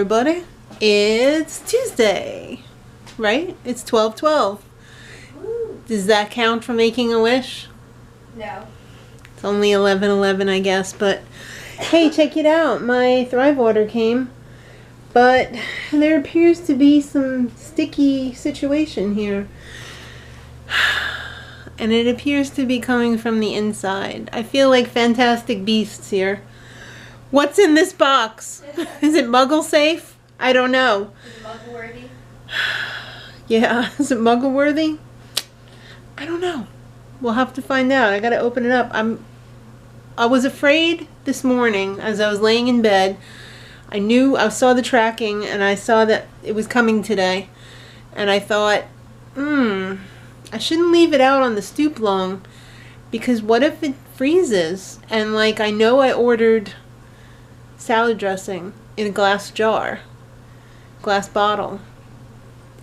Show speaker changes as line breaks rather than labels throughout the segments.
everybody. It's Tuesday, right? It's 12/12. Does that count for making a wish?
No.
It's only 11/11, I guess, but hey, check it out. My Thrive order came, but there appears to be some sticky situation here. And it appears to be coming from the inside. I feel like Fantastic Beasts here. What's in this box? Is it Muggle safe? I don't know.
Is it Muggle worthy?
Yeah, is it Muggle worthy? I don't know. We'll have to find out. I gotta open it up. I was afraid this morning as I was laying in bed. I saw the tracking and I saw that it was coming today. And I thought, I shouldn't leave it out on the stoop long, because what if it freezes? And like, I know I ordered salad dressing in a glass jar, glass bottle.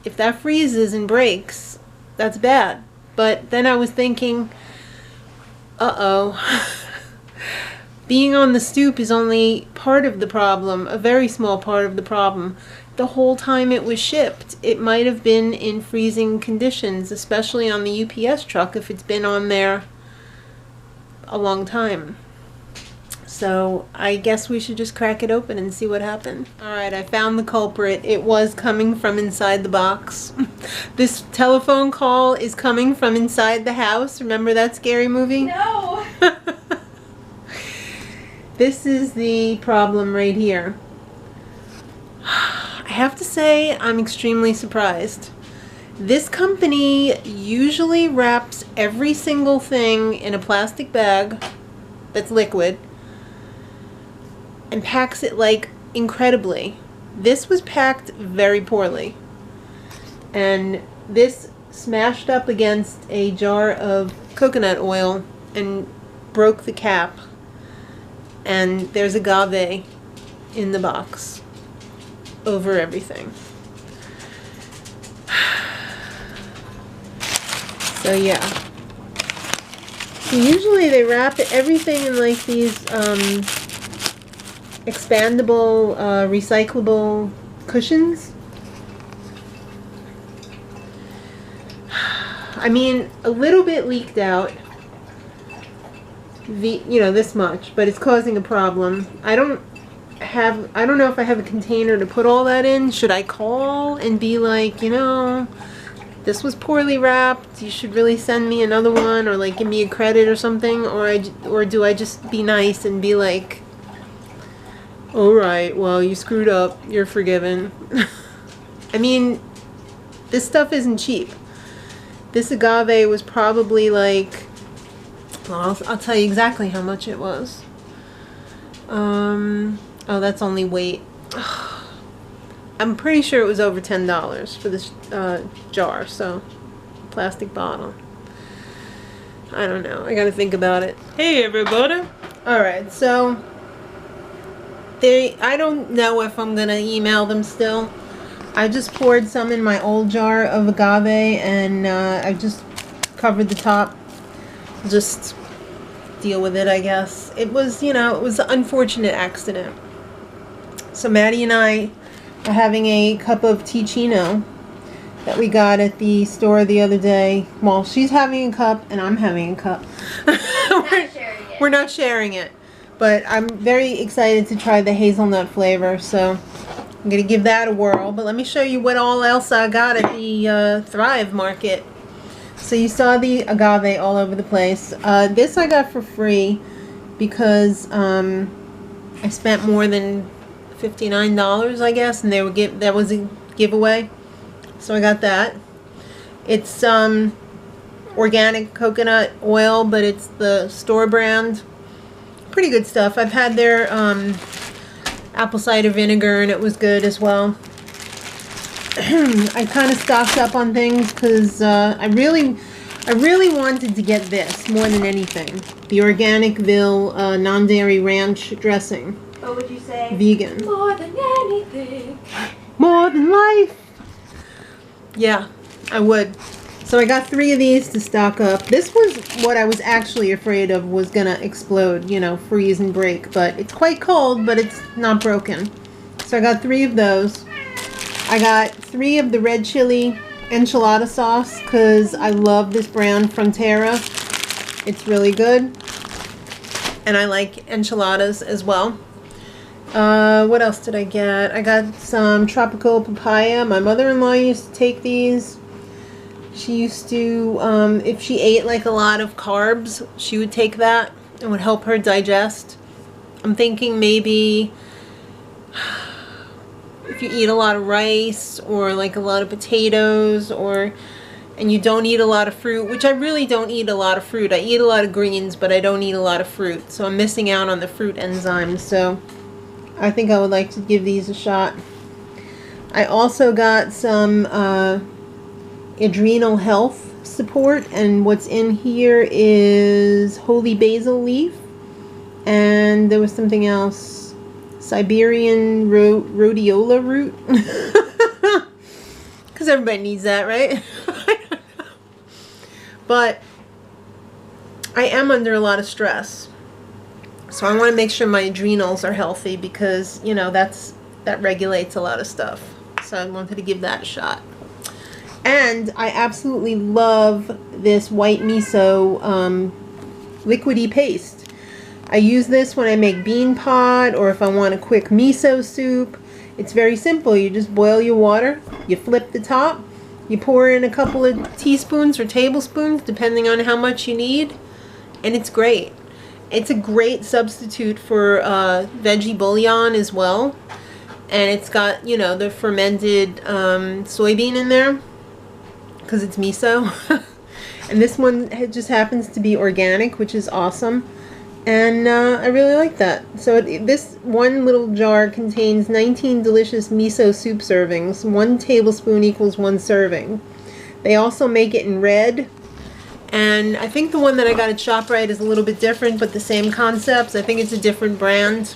If that freezes and breaks, that's bad. But then I was thinking, being on the stoop is only part of the problem, a very small part of the problem. The whole time it was shipped, it might have been in freezing conditions, especially on the UPS truck if it's been on there a long time. So I guess we should just crack it open and see what happened. Alright, I found the culprit. It was coming from inside the box. This telephone call is coming from inside the house. Remember that scary movie?
No!
This is the problem right here. I have to say, I'm extremely surprised. This company usually wraps every single thing in a plastic bag that's liquid and packs it like incredibly. This was packed very poorly. And this smashed up against a jar of coconut oil and broke the cap. And there's agave in the box over everything. So yeah. So usually they wrap everything in like these expandable, recyclable cushions. I mean, a little bit leaked out. This much, but it's causing a problem. I don't know if I have a container to put all that in. Should I call and be like, this was poorly wrapped, you should really send me another one, or like give me a credit or something, or do I just be nice and be like, alright, well, you screwed up, you're forgiven. I mean, this stuff isn't cheap. This agave was probably like, well, I'll tell you exactly how much it was. Oh, that's only weight. I'm pretty sure it was over $10 for this jar, so plastic bottle. I don't know. I gotta think about it. Hey, everybody. Alright, so I don't know if I'm gonna email them still. I just poured some in my old jar of agave, and I just covered the top. Just deal with it, I guess. It was, it was an unfortunate accident. So Maddie and I are having a cup of Ticino that we got at the store the other day. Well, she's having a cup and I'm having a cup. We're not sharing it. But I'm very excited to try the hazelnut flavor, so I'm going to give that a whirl. But let me show you what all else I got at the Thrive Market. So you saw the agave all over the place. This I got for free because I spent more than $59, I guess, and that was a giveaway. So I got that. It's organic coconut oil, but it's the store brand. Pretty good stuff. I've had their apple cider vinegar, and it was good as well. I kind of stocked up on things because I really wanted to get this more than anything. The Organicville non-dairy ranch dressing.
What would you say?
Vegan.
More than anything.
More than life. Yeah, I would. So I got 3 of these to stock up. This was what I was actually afraid of was gonna explode, freeze and break. But it's quite cold, but it's not broken. So I got 3 of those. I got 3 of the red chili enchilada sauce because I love this brand from Terra. It's really good. And I like enchiladas as well. What else did I get? I got some tropical papaya. My mother-in-law used to take these. She used to, if she ate like a lot of carbs, she would take that. It would help her digest. I'm thinking maybe if you eat a lot of rice or like a lot of potatoes and you don't eat a lot of fruit, which I really don't eat a lot of fruit. I eat a lot of greens, but I don't eat a lot of fruit. So I'm missing out on the fruit enzymes. So I think I would like to give these a shot. I also got some adrenal health support, and what's in here is holy basil leaf, and there was something else, Siberian rhodiola root, because everybody needs that, right? But I am under a lot of stress, so I want to make sure my adrenals are healthy because, you know, that regulates a lot of stuff. So I wanted to give that a shot. And I absolutely love this white miso liquidy paste. I use this when I make bean pot or if I want a quick miso soup. It's very simple. You just boil your water, you flip the top, you pour in a couple of teaspoons or tablespoons depending on how much you need, and it's great. It's a great substitute for veggie bouillon as well. And it's got, you know, the fermented soybean in there because it's miso. And this one just happens to be organic, which is awesome. And I really like that. So this one little jar contains 19 delicious miso soup servings. 1 tablespoon equals 1 serving. They also make it in red. And I think the one that I got at ShopRite is a little bit different, but the same concepts. I think it's a different brand.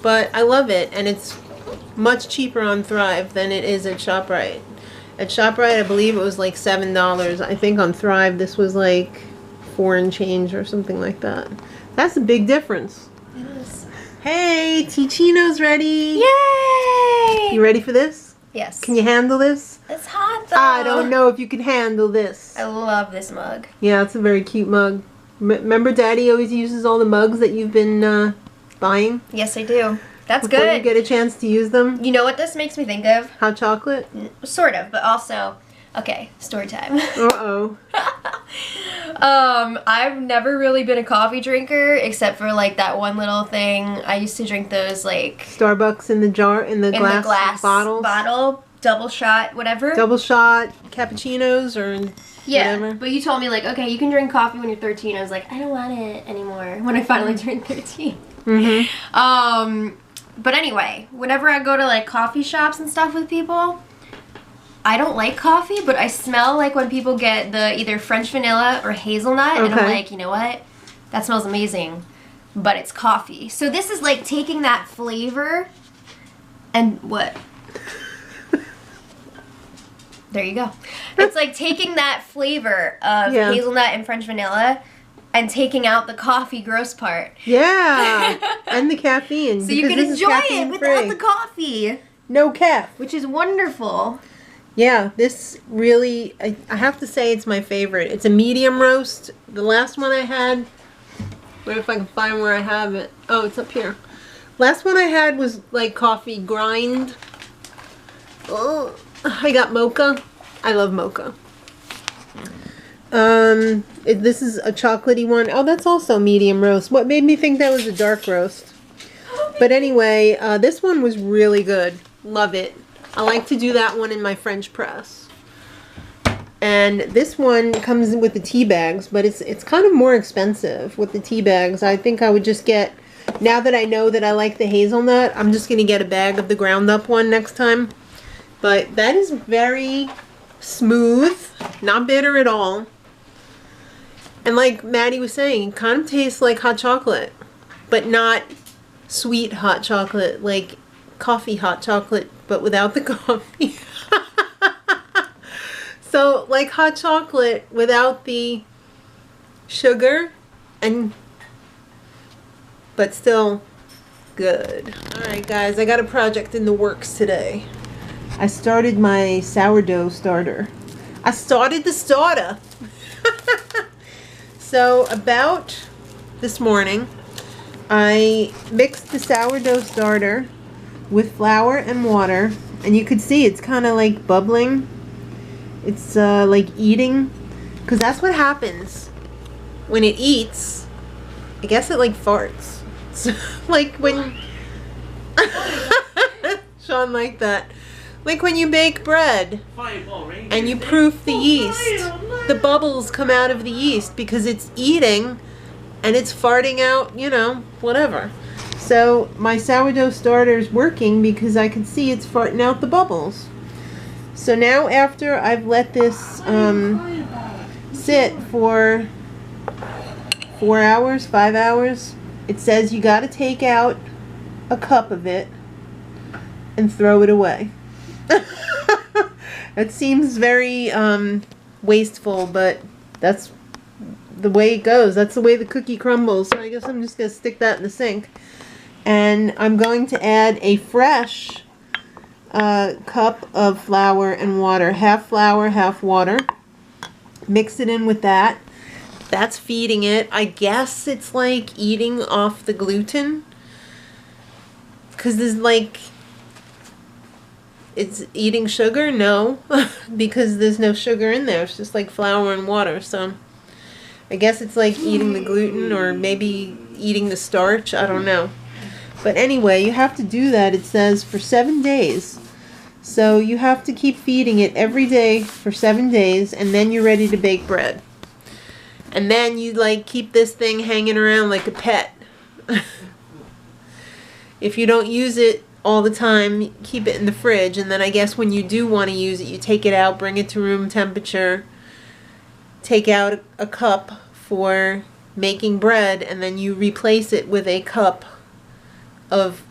But I love it, and it's much cheaper on Thrive than it is at ShopRite. At ShopRite, I believe it was like $7. I think on Thrive this was like 4 and change or something like that. That's a big difference.
It is.
Hey, Ticino's ready.
Yay!
You ready for this?
Yes.
Can you handle this?
It's hot though.
I don't know if you can handle this.
I love this mug.
Yeah, it's a very cute mug. Remember Daddy always uses all the mugs that you've been buying?
Yes, I do. That's
Before
good.
you get a chance to use them?
You know what this makes me think of?
Hot chocolate?
Sort of, but also, okay, story time.
Uh-oh.
I've never really been a coffee drinker except for like that one little thing. I used to drink those like
Starbucks in the jar, in the glass bottles?
bottle, double shot, whatever.
Double shot cappuccinos or whatever.
But you told me like, okay, you can drink coffee when you're 13. I was like, I don't want it anymore when I finally turned 13.
Mm-hmm.
But anyway, whenever I go to like coffee shops and stuff with people, I don't like coffee, but I smell like when people get the either French vanilla or hazelnut, and I'm like, you know what? That smells amazing, but it's coffee. So this is like taking that flavor and what? There you go. It's like taking that flavor of hazelnut and French vanilla and taking out the coffee gross part.
Yeah, and the caffeine.
So you can enjoy it without the coffee.
No caff.
Which is wonderful.
Yeah, this really, I have to say it's my favorite. It's a medium roast. The last one I had, where if I can find where I have it. Oh, it's up here. Last one I had was like coffee grind. Oh, I got mocha. I love mocha. This is a chocolatey one. Oh, that's also medium roast. What made me think that was a dark roast? But anyway, this one was really good. Love it. I like to do that one in my French press. And this one comes with the tea bags, but it's kind of more expensive with the tea bags. I think I would just get, now that I know that I like the hazelnut, I'm just going to get a bag of the ground up one next time. But that is very smooth, not bitter at all. And like Maddie was saying, it kind of tastes like hot chocolate, but not sweet hot chocolate, like coffee hot chocolate, but without the coffee. So like hot chocolate without the sugar, but still good. Alright guys, I got a project in the works today. I started my sourdough starter. I started the starter. So about this morning, I mixed the sourdough starter with flour and water, and you could see it's kind of like bubbling. It's like eating, because that's what happens when it eats. I guess it like farts. So, like when Sean liked that. Like when you bake bread and you proof the yeast, the bubbles come out of the yeast because it's eating and it's farting out, you know, whatever. So my sourdough starter is working because I can see it's farting out the bubbles. So now after I've let this sit for 4 hours, 5 hours, it says you got to take out a cup of it and throw it away. It seems very wasteful, but that's the way it goes. That's the way the cookie crumbles. So I guess I'm just going to stick that in the sink. And I'm going to add a fresh cup of flour and water. Half flour, half water. Mix it in with that. That's feeding it. I guess it's like eating off the gluten. Because there's like... It's eating sugar? No, because there's no sugar in there. It's just like flour and water. So I guess it's like eating the gluten or maybe eating the starch. I don't know. But anyway, you have to do that, it says, for 7 days. So you have to keep feeding it every day for 7 days, and then you're ready to bake bread. And then you like keep this thing hanging around like a pet. If you don't use it all the time, keep it in the fridge, and then I guess when you do want to use it, you take it out, bring it to room temperature, take out a cup for making bread, and then you replace it with a cup of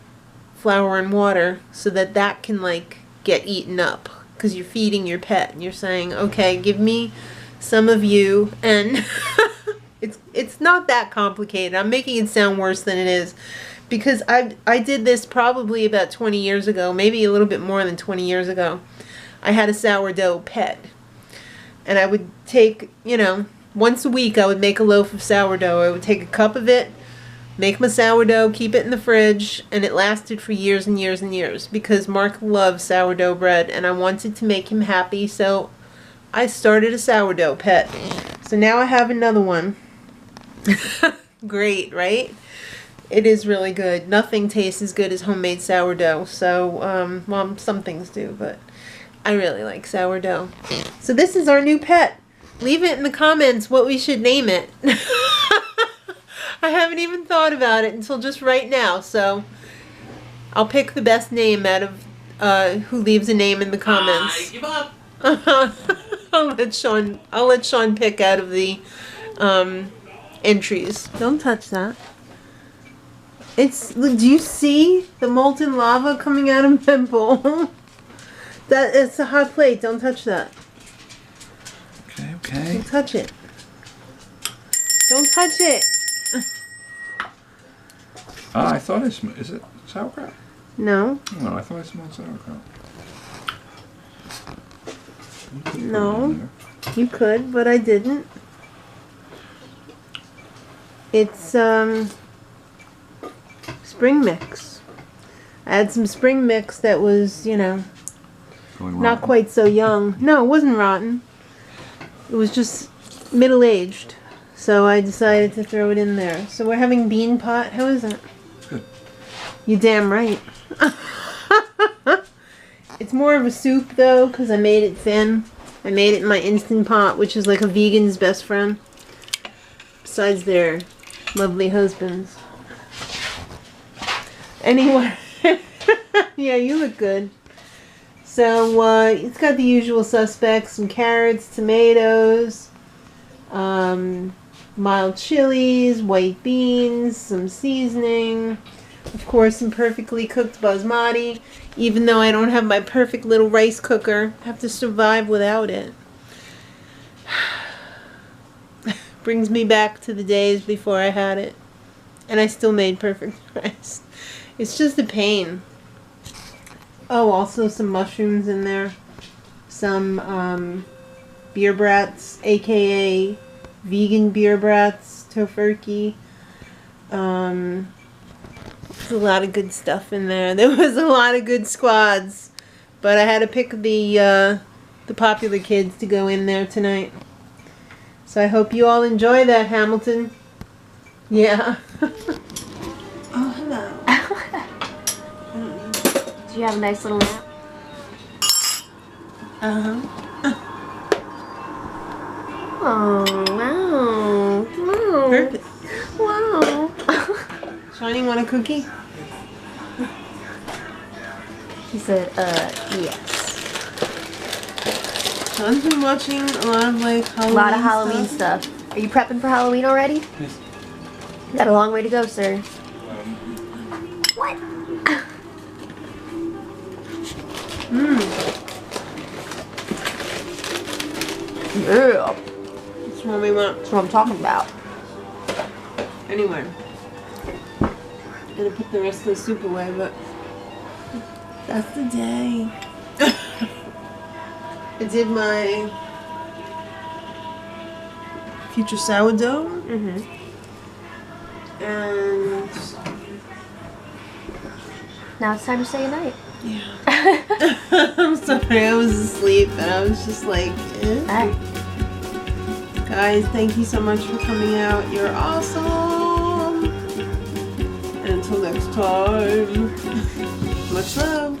flour and water so that that can like get eaten up, because you're feeding your pet and you're saying, okay, give me some of you. And it's not that complicated. I'm making it sound worse than it is. Because I did this probably about 20 years ago, maybe a little bit more than 20 years ago. I had a sourdough pet. And I would take, you know, once a week I would make a loaf of sourdough. I would take a cup of it, make my sourdough, keep it in the fridge, and it lasted for years and years and years. Because Mark loves sourdough bread, and I wanted to make him happy, so I started a sourdough pet. So now I have another one. Great, right? It is really good. Nothing tastes as good as homemade sourdough. So, well, some things do, but I really like sourdough. So this is our new pet. Leave it in the comments what we should name it. I haven't even thought about it until just right now. So I'll pick the best name out of who leaves a name in the comments. I give up. I'll let Sean pick out of the entries. Don't touch that. Do you see the molten lava coming out of my bowl? It's a hot plate. Don't touch that.
Okay.
Don't touch it. Don't touch it.
I thought is it sauerkraut?
No.
No, I thought I smelled sauerkraut.
No. You could, but I didn't. It's spring mix. I had some spring mix that was, you know, not quite so young. No, it wasn't rotten. It was just middle-aged. So I decided to throw it in there. So we're having bean pot. How is it?
Good.
You damn right. It's more of a soup though, because I made it thin. I made it in my Instant Pot, which is like a vegan's best friend. Besides their lovely husbands. Anyway, yeah, you look good. So it's got the usual suspects: some carrots, tomatoes, mild chilies, white beans, some seasoning, of course some perfectly cooked basmati. Even though I don't have my perfect little rice cooker, I have to survive without it. Brings me back to the days before I had it. And I still made perfect rice. It's just a pain. Oh, also some mushrooms in there. Some beer brats, aka vegan beer brats, tofurkey. There's a lot of good stuff in there. There was a lot of good squads. But I had to pick the popular kids to go in there tonight. So I hope you all enjoy that, Hamilton. Yeah. Oh, hello.
Did you have a nice little nap?
Uh-huh.
Oh, wow. Wow.
Perfect.
Wow.
Shawnee, want a cookie?
He said, yes.
Sean's been watching a lot of like Halloween
A lot of Halloween stuff. Are you prepping for Halloween already?
Yes.
You got a long way to go, sir. What? Yeah.
That's what we want.
That's what I'm talking about.
Anyway. Gonna put the rest of the soup away, but that's the day. I did my future sourdough.
Mm-hmm.
And
Now it's time to say goodnight.
yeah. I'm sorry, I was asleep and I was just like, eh.
Alright.
Guys, thank you so much for coming out. You're awesome. And until next time, much love.